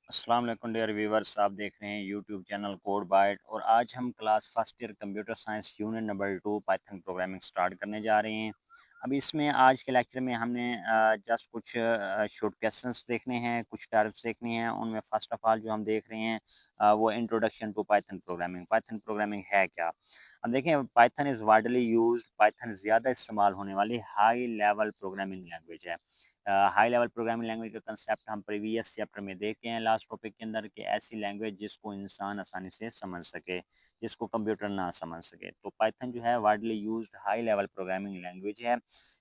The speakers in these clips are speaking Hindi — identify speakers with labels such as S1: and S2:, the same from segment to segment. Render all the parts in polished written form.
S1: अस्सलाम वालेकुम डियर व्यूवर्स। आप देख रहे हैं यूट्यूब चैनल कोड बाइट और आज हम class first year computer science unit number 2 Python programming start करने जा रहे हैं। अब इसमें आज के लेक्चर में हमने जस्ट कुछ शॉर्ट क्वेश्चंस देखने हैं, कुछ टर्म्स देखनी हैं। उनमें फ़र्स्ट ऑफ ऑल जो हम देख रहे हैं वो introduction to Python programming. Python programming है क्या? अब देखें, Python is widely used, Python ज़्यादा इस्तेमाल होने वाली हाई लेवल प्रोग्रामिंग लैंग्वेज है। हाई लेवल प्रोग्रामिंग लैंग्वेज का कंसेप्ट हम प्रीवियस चैप्टर में देखे हैं लास्ट टॉपिक के अंदर, कि ऐसी लैंग्वेज जिसको इंसान आसानी से समझ सके, जिसको कंप्यूटर ना समझ सके। तो पाइथन जो है widely used high level programming language है,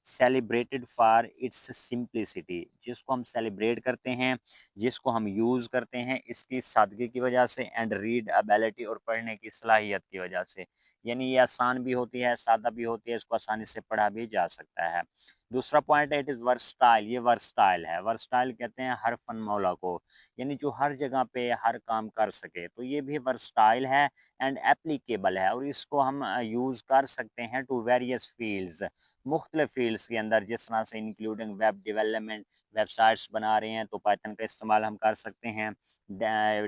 S1: सेलिब्रेटेड फॉर इट्स सिंप्लिसिटी, जिसको हम सेलिब्रेट करते हैं, जिसको हम यूज़ करते हैं इसकी सादगी की वजह से, एंड रीड एबिलिटी और पढ़ने की सलाहियत की वजह से। यानी ये आसान भी होती है, सादा भी होती है, इसको आसानी से पढ़ा भी जा सकता है। दूसरा पॉइंट है, इट इज़ वर्सटाइल। ये वर्सटाइल है। वर्सटाइल कहते हैं हर फन मौला को, यानी जो हर जगह पे हर काम कर सके, तो ये भी वर्सटाइल है एंड एप्लीकेबल है, और इसको हम यूज़ कर सकते हैं टू वेरियस फील्ड्स, मुख्तलिफ फील्ड्स के अंदर, जिस तरह से इंक्लूडिंग वेब डेवलपमेंट, वेबसाइट्स बना रहे हैं तो पाइथन का इस्तेमाल हम कर सकते हैं।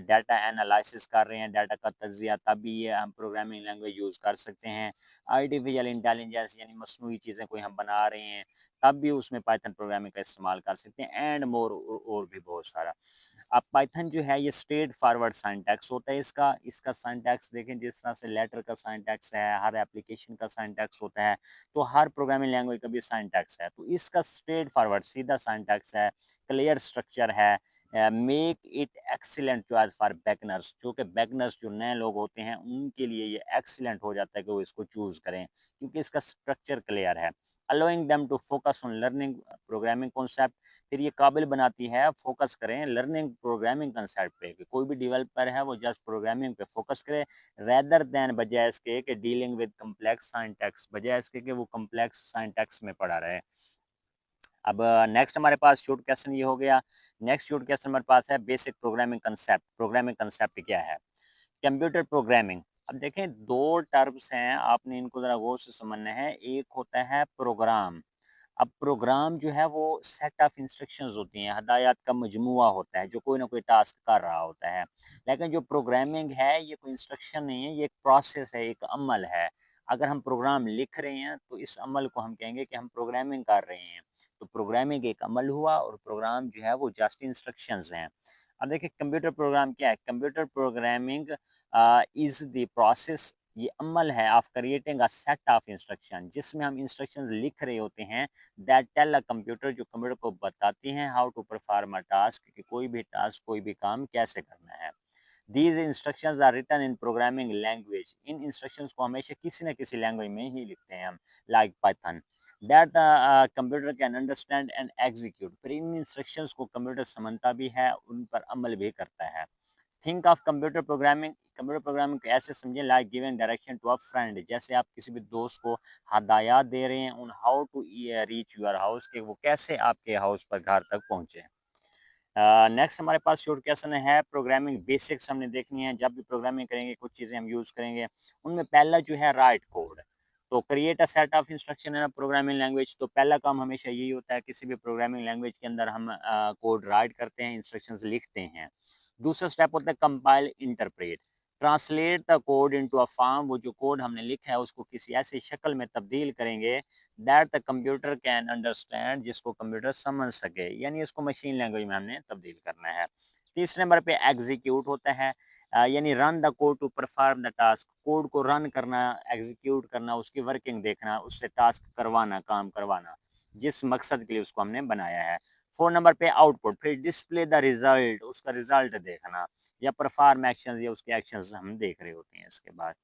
S1: डाटा एनालिसिस कर रहे हैं, डाटा का तज्जिया, तब भी ये हम प्रोग्रामिंग लैंग्वेज यूज़ कर सकते हैं। आर्टिफिशियल इंटेलिजेंस यानी मसनूई चीज़ें कोई हम बना रहे हैं, तब भी उसमें पाइथन प्रोग्रामिंग का इस्तेमाल कर सकते हैं, एंड मोर और भी बहुत सारा। अब पाइथन जो है ये स्ट्रेट फॉरवर्ड सिंटैक्स होता है इसका। इसका सिंटैक्स देखें, जिस तरह से लेटर का सिंटैक्स है, हर एप्लीकेशन का सिंटैक्स होता है, तो हर प्रोग्रामिंग लैंग्वेज का भी सिंटैक्स है। तो इसका स्ट्रेट फॉरवर्ड सीधा सिंटैक्स है, क्लियर स्ट्रक्चर है। Make it excellent choice for beginners, जो कि बिगिनर्स जो नए लोग होते हैं उनके लिए ये एक्सीलेंट हो जाता है कि वो इसको चूज़ करें, क्योंकि इसका स्ट्रक्चर क्लियर है। Allowing them to focus on learning programming concept, फिर ये काबिल बनाती है फोकस करें लर्निंग प्रोग्रामिंग कंसेप्ट पे, कि कोई भी डेवलपर है वो जस्ट प्रोग्रामिंग पे फोकस करे, रेदर देन, बजाय इसके कि डीलिंग विद कम्प्लेक्स सिंटैक्स, बजाय इसके कि वो कम्प्लेक्स सिंटैक्स में पड़ा रहे। अब नेक्स्ट हमारे पास शॉर्ट क्वेश्चन ये हो गया। नेक्स्ट शॉर्ट क्वेश्चन हमारे पास है basic programming concept. Programming concept क्या है? Computer programming. अब देखें, दो टर्म्स हैं, आपने इनको ज़रा गौर से समझना है। एक होता है प्रोग्राम। अब प्रोग्राम जो है वो सेट ऑफ इंस्ट्रक्शंस होती हैं, हदायत का मजमुआ होता है जो कोई ना कोई टास्क कर रहा होता है। लेकिन जो प्रोग्रामिंग है ये कोई इंस्ट्रक्शन नहीं है, ये एक प्रोसेस है, एक अमल है। अगर हम प्रोग्राम लिख रहे हैं तो इस अमल को हम कहेंगे कि हम प्रोग्रामिंग कर रहे हैं। तो प्रोग्रामिंग एक अमल हुआ और प्रोग्राम जो है वो जस्ट इंस्ट्रक्शंस हैं। अब देखिए, कंप्यूटर प्रोग्राम क्या है? Computer programming is the process, ये अमल है of creating a set of instruction, जिसमें हम इंस्ट्रक्शंस लिख रहे होते हैं, दैट टेल अ कंप्यूटर, जो कंप्यूटर को बताती हैं how to perform a task, कि कोई भी टास्क, कोई भी काम कैसे करना है। These instructions are written in programming language, इन इंस्ट्रक्शंस को हमेशा किसी न किसी लैंग्वेज में ही लिखते हैं हम, like Python, that computer can understand and execute, फिर इन इंस्ट्रक्शंस को कंप्यूटर समझता भी है, उन पर अमल भी करता है। Think of computer programming, computer programming को ऐसे समझें, like giving direction to a friend, जैसे आप किसी भी दोस्त को हदायत दे रहे हैं उन how to reach your house, के वो कैसे आपके हाउस पर, घर तक पहुंचे। नेक्स्ट हमारे पास शॉर्ट क्वेश्चन है प्रोग्रामिंग बेसिक्स, हमने देखनी है। जब भी प्रोग्रामिंग करेंगे कुछ चीज़ें हम यूज़ करेंगे, उनमें पहला जो है राइट कोड। तो create a set of instruction है ना प्रोग्रामिंग लैंग्वेज, तो पहला काम हमेशा यही होता है, किसी भी प्रोग्रामिंग लैंग्वेज के अंदर हम कोड राइट करते हैं, इंस्ट्रक्शंस लिखते हैं। दूसरा स्टेप होता है compile interpret, translate the code into a form, वो जो कोड हमने लिखा है उसको किसी ऐसी शक्ल में तब्दील करेंगे that the computer can understand, जिसको कंप्यूटर समझ सके, यानी इसको मशीन लैंग्वेज में हमने तब्दील करना है। तीसरे नंबर पे एग्जीक्यूट होता है, यानी run the code to perform the task, code को रन करना, एग्जीक्यूट करना, उसकी वर्किंग देखना, उससे टास्क करवाना, काम करवाना, जिस मकसद के लिए उसको हमने बनाया है। 4 नंबर पे आउटपुट, फिर डिस्प्ले द रिजल्ट, उसका रिजल्ट देखना, या परफॉर्म एक्शंस, या उसके एक्शंस हम देख रहे होते हैं। इसके बाद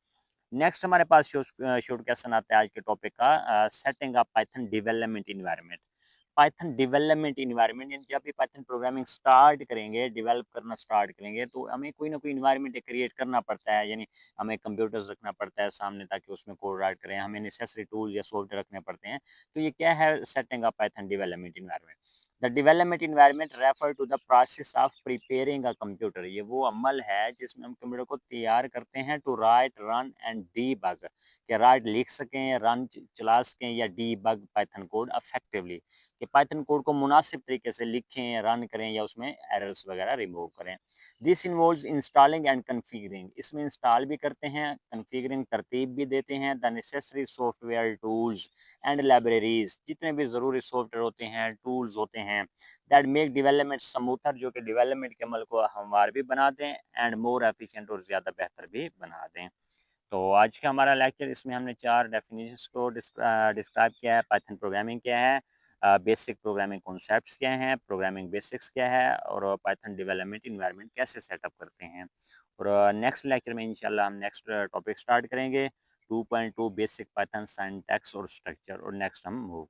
S1: नेक्स्ट हमारे पास शॉर्ट क्वेश्चन आता है आज के टॉपिक का, setting up Python development environment. Python development environment, यानी जब भी पाइथन प्रोग्रामिंग स्टार्ट करेंगे, डेवलप करना स्टार्ट करेंगे, तो हमें कोई ना कोई इन्वायरमेंट क्रिएट करना पड़ता है, यानी हमें कंप्यूटर्स रखना पड़ता है सामने, ताकि उसमें कोड राइट करें, हमें नेसेसरी टूल या सॉफ्टवेयर रखने पड़ते हैं। तो ये क्या है? Setting up Python development environment. The development environment refer to the process of preparing a computer, ये वो अमल है जिसमें हम कंप्यूटर को तैयार करते हैं to write, run and debug, कि राइट लिख सकें, रन चला सकें, या डीबग पाइथन कोड इफेक्टिवली, कि पाइथन कोड को मुनासिब तरीके से लिखें, रन करें या उसमें एरर्स वगैरह रिमूव करें। This involves installing and configuring, इसमें इंस्टॉल भी करते हैं, कन्फिगरिंग तरतीब भी देते हैं, the necessary software tools and libraries, जितने भी ज़रूरी सॉफ्टवेयर होते हैं, टूल्स होते हैं, दैट मेक डेवलपमेंट स्मूथर, जो कि डेवलपमेंट के अमल को हमवार भी बना दें एंड मोर एफिशिएंट और ज़्यादा बेहतर भी बना दें। तो आज का हमारा लेक्चर, इसमें हमने 4 डेफिनेशंस को डिस्क्राइब किया है। पाइथन प्रोग्रामिंग क्या है, बेसिक प्रोग्रामिंग कॉन्सेप्ट्स क्या हैं, प्रोग्रामिंग बेसिक्स क्या है और पाइथन डेवलपमेंट एनवायरनमेंट कैसे सेटअप करते हैं। और नेक्स्ट लेक्चर में इंशाल्लाह हम नेक्स्ट टॉपिक स्टार्ट करेंगे 2.2 बेसिक पाइथन सिंटैक्स और स्ट्रक्चर, और नेक्स्ट हम मूव